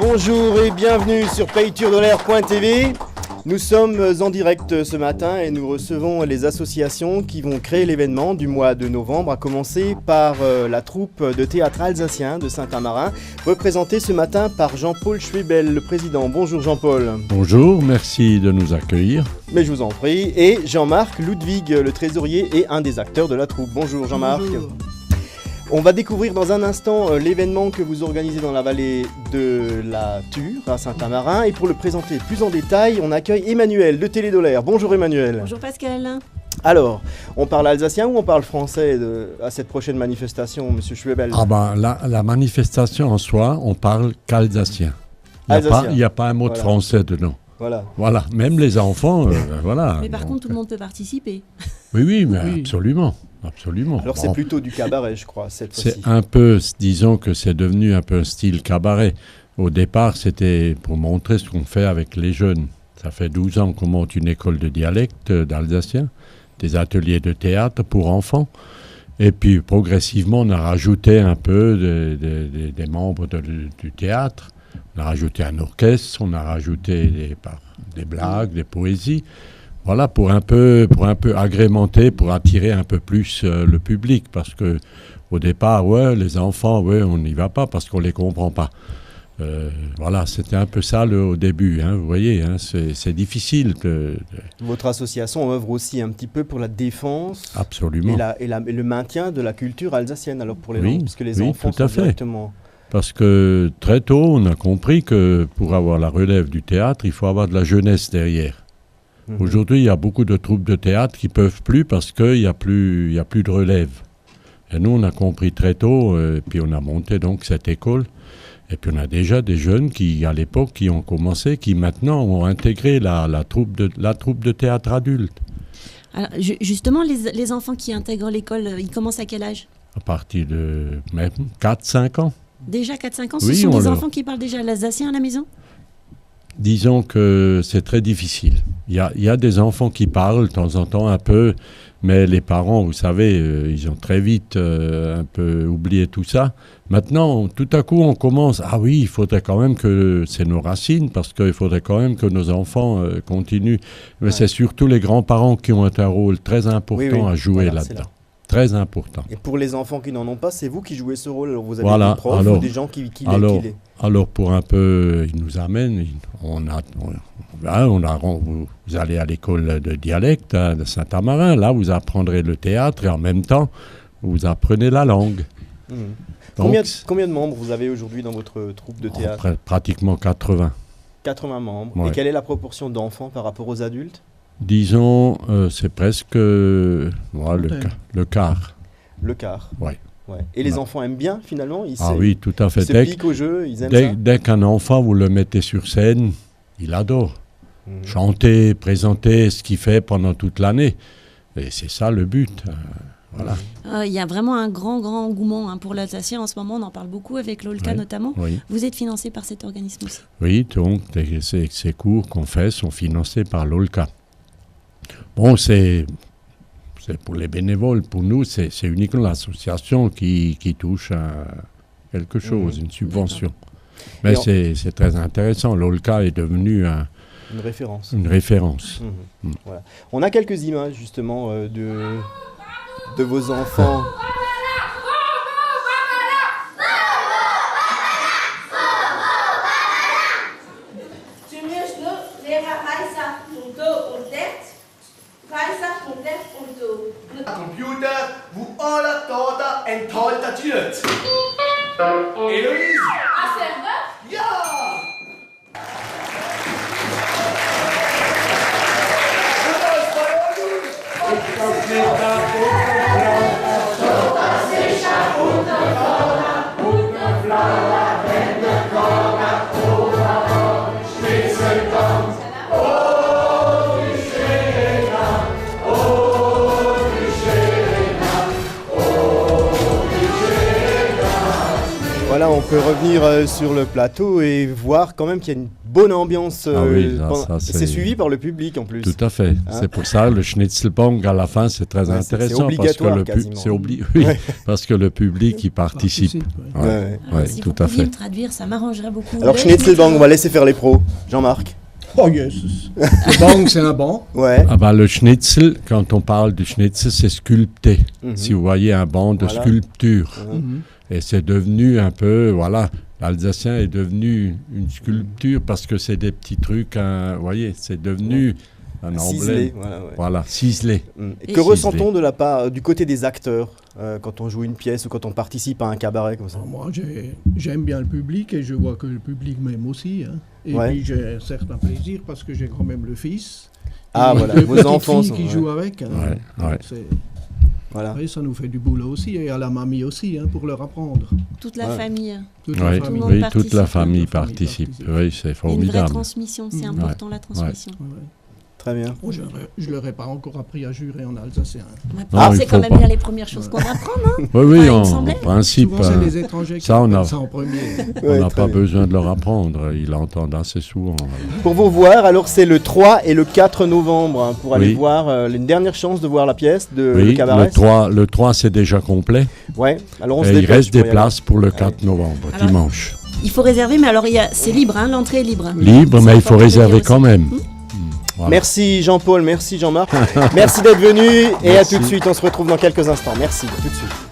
Bonjour et bienvenue sur payturdelair.tv. Nous sommes en direct ce matin et nous recevons les associations qui vont créer l'événement du mois de novembre, à commencer par la troupe de théâtre alsacien de Saint-Amarin, représentée ce matin par Jean-Paul Schwebel, le président. Bonjour Jean-Paul. Bonjour, merci de nous accueillir. Mais je vous en prie. Et Jean-Marc Ludwig, le trésorier et un des acteurs de la troupe. Bonjour Jean-Marc. Bonjour. On va découvrir dans un instant l'événement que vous organisez dans la vallée de la Ture, à Saint-Amarin. Et pour le présenter plus en détail, on accueille Emmanuel de Télé-Dolaire. Bonjour Emmanuel. Bonjour Pascal. Alors, on parle alsacien ou on parle français à cette prochaine manifestation, monsieur Schwebel? La manifestation en soi, on parle qu'alsacien. Il n'y a pas un mot de français dedans. Voilà, même les enfants, voilà. Mais par contre, tout le monde peut participer. Oui, absolument. Alors c'est plutôt du cabaret, je crois, cette fois-ci. C'est un peu, disons que c'est devenu un peu un style cabaret. Au départ, c'était pour montrer ce qu'on fait avec les jeunes. Ça fait 12 ans qu'on monte une école de dialecte d'alsacien, des ateliers de théâtre pour enfants. Et puis progressivement, on a rajouté un peu des membres du théâtre. On a rajouté un orchestre, on a rajouté des blagues, des poésies. Voilà, pour un peu agrémenter, pour attirer un peu plus le public. Parce que au départ, les enfants, on n'y va pas parce qu'on ne les comprend pas. Voilà, c'était un peu ça au début, vous voyez, c'est difficile. Votre association œuvre aussi un petit peu pour la défense. Absolument. Et le maintien de la culture alsacienne, alors pour les enfants, parce que les enfants tout à sont fait. directement... Parce que très tôt, on a compris que pour avoir la relève du théâtre, il faut avoir de la jeunesse derrière. Aujourd'hui, il y a beaucoup de troupes de théâtre qui ne peuvent plus parce qu'il n'y a plus de relève. Et nous, on a compris très tôt, et puis on a monté donc cette école. Et puis on a déjà des jeunes qui, à l'époque, qui ont commencé, qui maintenant ont intégré la troupe de théâtre adulte. Alors, justement, les enfants qui intègrent l'école, ils commencent à quel âge? À partir de même 4-5 ans. Déjà 4-5 ans? Ce sont des enfants qui parlent déjà l'alsacien à la maison? Disons que c'est très difficile. Il y a des enfants qui parlent de temps en temps un peu, mais les parents, vous savez, ils ont très vite un peu oublié tout ça. Maintenant, tout à coup, on commence, il faudrait quand même que c'est nos racines, parce qu'il faudrait quand même que nos enfants continuent. Mais c'est surtout les grands-parents qui ont un rôle très important à jouer là-dedans. Très important. Et pour les enfants qui n'en ont pas, c'est vous qui jouez ce rôle. Alors vous avez des profs ou des gens qui les... Alors pour un peu, ils nous amènent, vous allez à l'école de dialecte de Saint-Amarin, là vous apprendrez le théâtre et en même temps, vous apprenez la langue. Donc, combien de membres vous avez aujourd'hui dans votre troupe de théâtre? Pratiquement 80. 80 membres. Ouais. Et quelle est la proportion d'enfants par rapport aux adultes? Disons, c'est presque le quart. Le quart. Oui. Ouais. Et les enfants aiment bien finalement? Oui, tout à fait. Ils se piquent au jeu, ils aiment ça? Dès qu'un enfant, vous le mettez sur scène, il adore. Chanter, présenter ce qu'il fait pendant toute l'année. Et c'est ça le but. Voilà. Il y a vraiment un grand engouement pour l'alsacien en ce moment. On en parle beaucoup avec l'OLCA notamment. Oui. Vous êtes financé par cet organisme aussi? Oui, donc ces cours qu'on fait sont financés par l'OLCA. Bon, c'est pour les bénévoles. Pour nous, c'est uniquement l'association qui touche à quelque chose, une subvention. Mais c'est très intéressant. L'OLCA est devenu une référence. Voilà. On a quelques images justement de vos enfants. Computer, wo alle Daten enthalten wird. Eloise! Un serveur? Ja! Voilà, on peut revenir sur le plateau et voir quand même qu'il y a une bonne ambiance. Ah oui, c'est suivi par le public en plus. Tout à fait. C'est pour ça le Schnitzelbank à la fin, c'est très intéressant. C'est obligatoire parce que le public y participe. Si tout vous à pouviez fait. me traduire, ça m'arrangerait beaucoup. Alors Schnitzelbank, on va laisser faire les pros. Jean-Marc. Oh yes. Le banc, c'est un banc. Ouais. Ah bah, le schnitzel, quand on parle du schnitzel, c'est sculpté. Si vous voyez un banc de sculpture. Et c'est devenu un peu, voilà, l'Alsacien est devenu une sculpture parce que c'est des petits trucs, vous voyez, c'est devenu un emblème. Voilà, ciselé. Et que ressent-on de la part, du côté des acteurs quand on joue une pièce ou quand on participe à un cabaret comme ça? Moi, j'aime bien le public et je vois que le public m'aime aussi. Hein. Et puis j'ai un certain plaisir parce que j'ai quand même le fils. Ah voilà, vos enfants qui jouent avec. Hein. Voilà. Oui, ça nous fait du boulot aussi et à la mamie aussi hein, pour leur apprendre. Toute la famille. Toute la famille participe. Oui, c'est formidable. Une vraie transmission, c'est important la transmission. Très bien. Bon, je ne leur ai pas encore appris à jurer en alsacien. C'est quand même bien les premières choses qu'on apprend, non? Oui, en principe. Souvent, c'est les étrangers qui apprennent ça en premier. On n'a pas besoin de leur apprendre, ils l'entendent assez souvent. Pour vous voir, alors c'est le 3 et le 4 novembre hein, pour aller voir une dernière chance de voir la pièce de le cabaret. Le 3 c'est déjà complet. Ouais. Alors on il reste des places pour le 4 novembre, dimanche. Il faut réserver, mais alors c'est libre, hein, l'entrée est libre. Libre, mais il faut réserver quand même. Voilà. Merci Jean-Paul, merci Jean-Marc, merci d'être venu et à tout de suite, on se retrouve dans quelques instants. Merci, à tout de suite.